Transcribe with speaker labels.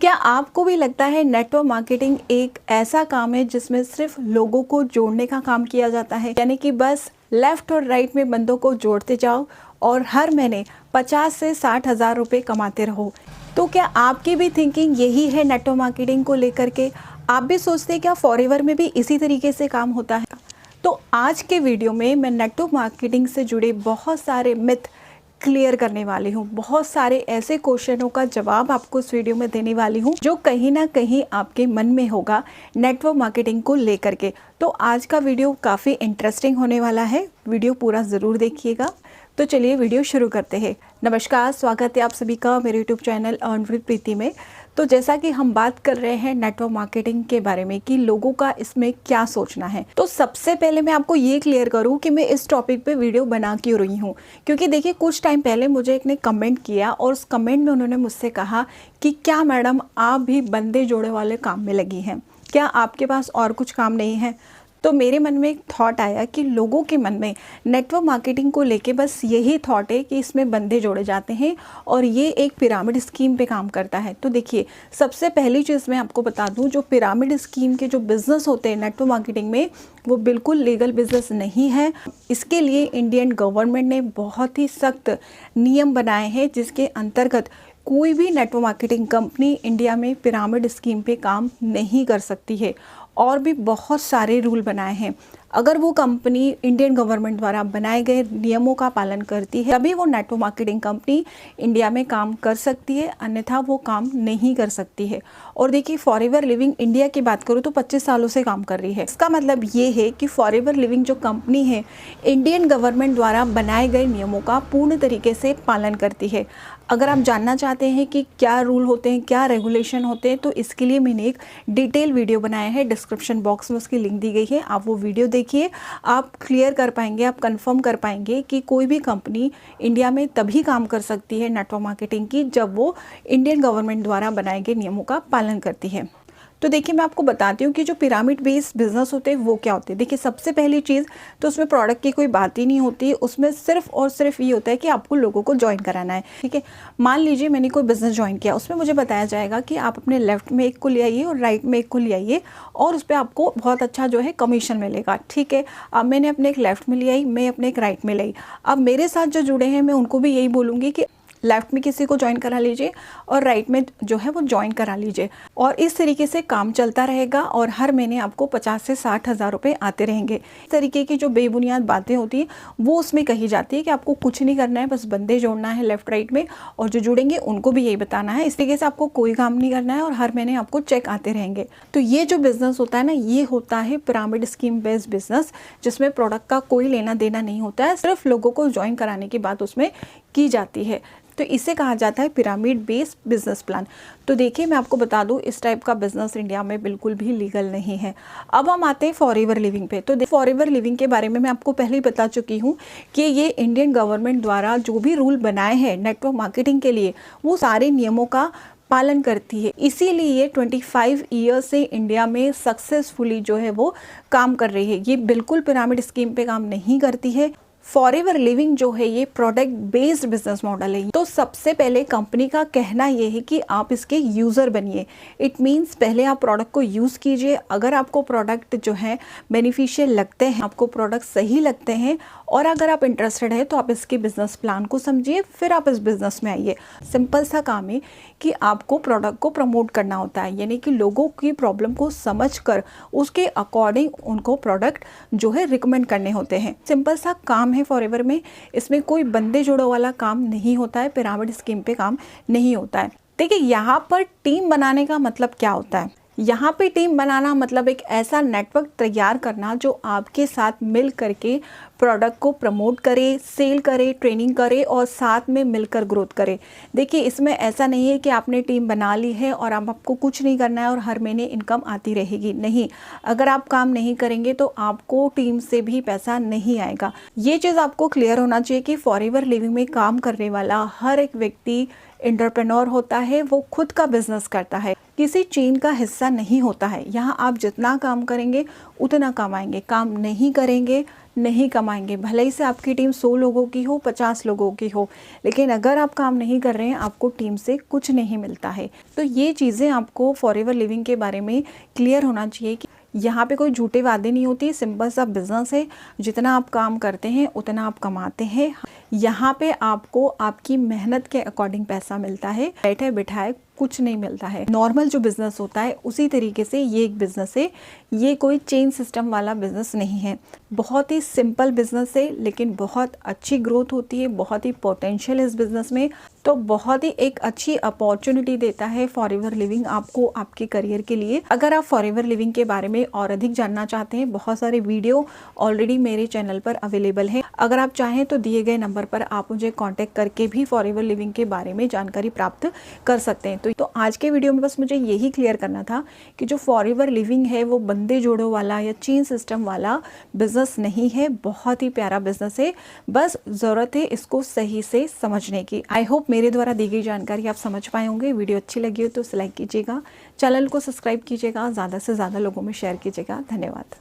Speaker 1: क्या आपको भी लगता है नेटवर्क मार्केटिंग एक ऐसा काम है जिसमें सिर्फ लोगों को जोड़ने का काम किया जाता है, यानी कि बस लेफ्ट और राइट में बंदों को जोड़ते जाओ और हर महीने 50 से 60 हज़ार रुपये कमाते रहो। तो क्या आपकी भी थिंकिंग यही है नेटवर्क मार्केटिंग को लेकर के? आप भी सोचते हैं क्या फॉरएवर में भी इसी तरीके से काम होता है? तो आज के वीडियो में मैं नेटवर्क मार्केटिंग से जुड़े बहुत सारे मिथ क्लियर करने वाली हूँ। बहुत सारे ऐसे क्वेश्चनों का जवाब आपको इस वीडियो में देने वाली हूँ जो कहीं ना कहीं आपके मन में होगा नेटवर्क मार्केटिंग को लेकर के। तो आज का वीडियो काफ़ी इंटरेस्टिंग होने वाला है, वीडियो पूरा ज़रूर देखिएगा। तो चलिए वीडियो शुरू करते हैं। नमस्कार, स्वागत है आप सभी का मेरे यूट्यूब चैनल अर्न विद प्रीति में। तो जैसा कि हम बात कर रहे हैं नेटवर्क मार्केटिंग के बारे में कि लोगों का इसमें क्या सोचना है, तो सबसे पहले मैं आपको ये क्लियर करूं कि मैं इस टॉपिक पे वीडियो बना क्यों रही हूं। क्योंकि देखिए, कुछ टाइम पहले मुझे एक ने कमेंट किया और उस कमेंट में उन्होंने मुझसे कहा कि क्या मैडम आप भी बंदे जोड़े वाले काम में लगी हैं, क्या आपके पास और कुछ काम नहीं है? तो मेरे मन में एक थॉट आया कि लोगों के मन में नेटवर्क मार्केटिंग को लेके बस यही थॉट है कि इसमें बंदे जोड़े जाते हैं और ये एक पिरामिड स्कीम पे काम करता है। तो देखिए, सबसे पहली चीज़ मैं आपको बता दूं, जो पिरामिड स्कीम के जो बिज़नेस होते हैं नेटवर्क मार्केटिंग में, वो बिल्कुल लीगल बिज़नेस नहीं है। इसके लिए इंडियन गवर्नमेंट ने बहुत ही सख्त नियम बनाए हैं जिसके अंतर्गत कोई भी नेटवर्क मार्केटिंग कंपनी इंडिया में पिरामिड स्कीम पे काम नहीं कर सकती है। और भी बहुत सारे रूल बनाए हैं। अगर वो कंपनी इंडियन गवर्नमेंट द्वारा बनाए गए नियमों का पालन करती है तभी वो नेटवर्क मार्केटिंग कंपनी इंडिया में काम कर सकती है, अन्यथा वो काम नहीं कर सकती है। और देखिए, फॉरएवर लिविंग इंडिया की बात करूँ तो 25 सालों से काम कर रही है। इसका मतलब ये है कि फॉरएवर लिविंग जो कंपनी है इंडियन गवर्नमेंट द्वारा बनाए गए नियमों का पूर्ण तरीके से पालन करती है। अगर आप जानना चाहते हैं कि क्या रूल होते हैं, क्या रेगुलेशन होते हैं, तो इसके लिए मैंने एक डिटेल वीडियो बनाया है, डिस्क्रिप्शन बॉक्स में उसकी लिंक दी गई है, आप वो वीडियो देखिए। आप क्लियर कर पाएंगे, आप कंफर्म कर पाएंगे कि कोई भी कंपनी इंडिया में तभी काम कर सकती है नेटवर्क मार्केटिंग की जब वो इंडियन गवर्नमेंट द्वारा बनाए गए नियमों का पालन करती है। तो देखिए, मैं आपको बताती हूँ कि जो पिरामिड बेस्ड बिजनेस होते हैं वो क्या होते हैं। देखिए, सबसे पहली चीज़ तो उसमें प्रोडक्ट की कोई बात ही नहीं होती, उसमें सिर्फ और सिर्फ ये होता है कि आपको लोगों को ज्वाइन कराना है। ठीक है, मान लीजिए मैंने कोई बिजनेस ज्वाइन किया, उसमें मुझे बताया जाएगा कि आप अपने लेफ्ट में एक को ले आइए और राइट में एक को ले आइए और उस पर आपको बहुत अच्छा जो है कमीशन मिलेगा। ठीक है, अब मैंने अपने एक लेफ्ट में ले आई, मैं अपने एक राइट में लाई। अब मेरे साथ जो जुड़े हैं मैं उनको भी यही बोलूँगी कि लेफ्ट में किसी को ज्वाइन करा लीजिए और राइट में जो है वो ज्वाइन करा लीजिए। और इस तरीके से काम चलता रहेगा और हर महीने आपको 50 से 60 हज़ार रुपये आते रहेंगे। इस तरीके की जो बेबुनियाद बातें होती हैं वो उसमें कही जाती है कि आपको कुछ नहीं करना है, बस बंदे जोड़ना है लेफ्ट राइट में, और जो जुड़ेंगे उनको भी यही बताना है। इस तरीके से आपको कोई काम नहीं करना है और हर महीने आपको चेक आते रहेंगे। तो ये जो बिज़नेस होता है ना, ये होता है पिरामिड स्कीम बेस्ड बिजनेस, जिसमें प्रोडक्ट का कोई लेना देना नहीं होता है, सिर्फ लोगों को ज्वाइन कराने की बात उसमें की जाती है। तो इसे कहा जाता है पिरामिड बेस्ड बिजनेस प्लान। तो देखिए, मैं आपको बता दूं, इस टाइप का बिजनेस इंडिया में बिल्कुल भी लीगल नहीं है। अब हम आते हैं फॉरएवर लिविंग पे। तो फॉरएवर लिविंग के बारे में मैं आपको पहले ही बता चुकी हूँ कि ये इंडियन गवर्नमेंट द्वारा जो भी रूल बनाए हैं नेटवर्क मार्केटिंग के लिए, वो सारे नियमों का पालन करती है। इसीलिए ये 25 ईयर से इंडिया में सक्सेसफुली जो है वो काम कर रही है। ये बिल्कुल पिरामिड स्कीम पे काम नहीं करती है। फॉरएवर लिविंग जो है ये प्रोडक्ट बेस्ड बिजनेस मॉडल है। तो सबसे पहले कंपनी का कहना ये है कि आप इसके यूज़र बनिए। इट मीन्स पहले आप प्रोडक्ट को यूज़ कीजिए। अगर आपको प्रोडक्ट जो है बेनिफिशियल लगते हैं, आपको प्रोडक्ट सही लगते हैं और अगर आप इंटरेस्टेड है तो आप इसके बिजनेस प्लान को समझिए, फिर आप इस बिजनेस में आइए। सिंपल सा काम है कि आपको प्रोडक्ट को प्रमोट करना होता है, यानी कि लोगों की प्रॉब्लम को समझकर उसके अकॉर्डिंग उनको प्रोडक्ट जो है रिकमेंड करने होते हैं। सिंपल सा काम है फॉरएवर में। इसमें कोई बंदे जोड़ो वाला काम नहीं होता है, पिरामिड स्कीम पे काम नहीं होता है। देखिए, यहाँ पर टीम बनाने का मतलब क्या होता है? यहाँ पे टीम बनाना मतलब एक ऐसा नेटवर्क तैयार करना जो आपके साथ मिल करके प्रोडक्ट को प्रमोट करे, सेल करे, ट्रेनिंग करे और साथ में मिलकर ग्रोथ करे। देखिए, इसमें ऐसा नहीं है कि आपने टीम बना ली है और अब आपको कुछ नहीं करना है और हर महीने इनकम आती रहेगी। नहीं, अगर आप काम नहीं करेंगे तो आपको टीम से भी पैसा नहीं आएगा। ये चीज़ आपको क्लियर होना चाहिए कि फॉरएवर लिविंग में काम करने वाला हर एक व्यक्ति एंटरप्रेन्योर होता है, वो खुद का बिजनेस करता है, किसी चेन का हिस्सा नहीं होता है। यहाँ आप जितना काम करेंगे उतना कमाएंगे, काम नहीं करेंगे नहीं कमाएंगे। भले ही से आपकी टीम 100 लोगों की हो, 50 लोगों की हो, लेकिन अगर आप काम नहीं कर रहे हैं आपको टीम से कुछ नहीं मिलता है। तो ये चीज़ें आपको फॉरएवर लिविंग के बारे में क्लियर होना चाहिए कि यहाँ पे कोई झूठे वादे नहीं होती, सिंपल सा बिजनेस है। जितना आप काम करते हैं उतना आप कमाते हैं। यहाँ पे आपको आपकी मेहनत के अकॉर्डिंग पैसा मिलता है, बैठे बिठाए कुछ नहीं मिलता है। नॉर्मल जो बिज़नेस होता है उसी तरीके से ये एक बिज़नेस है। ये कोई चेन सिस्टम वाला बिज़नेस नहीं है, बहुत ही सिंपल बिज़नेस है, लेकिन बहुत अच्छी ग्रोथ होती है, बहुत ही पोटेंशियल है इस बिज़नेस में। तो बहुत ही एक अच्छी अपॉर्चुनिटी देता है फॉरएवर लिविंग आपको आपके करियर के लिए। अगर आप फॉरएवर लिविंग के बारे में और अधिक जानना चाहते हैं, बहुत सारे वीडियो ऑलरेडी मेरे चैनल पर अवेलेबल है। अगर आप चाहें तो दिए गए नंबर पर आप मुझे कांटेक्ट करके भी फॉरएवर लिविंग के बारे में जानकारी प्राप्त कर सकते हैं। तो आज के वीडियो में बस मुझे यही क्लियर करना था कि जो फॉरएवर लिविंग है वो बंदे जोड़ो वाला या चेन सिस्टम वाला बिजनेस नहीं है, बहुत ही प्यारा बिजनेस है। बस ज़रूरत है इसको सही से समझने की। आई होप मेरे द्वारा दी गई जानकारी आप समझ पाए होंगे। वीडियो अच्छी लगी हो तो लाइक कीजिएगा, चैनल को सब्सक्राइब कीजिएगा, ज़्यादा से ज़्यादा लोगों में शेयर कीजिएगा। धन्यवाद।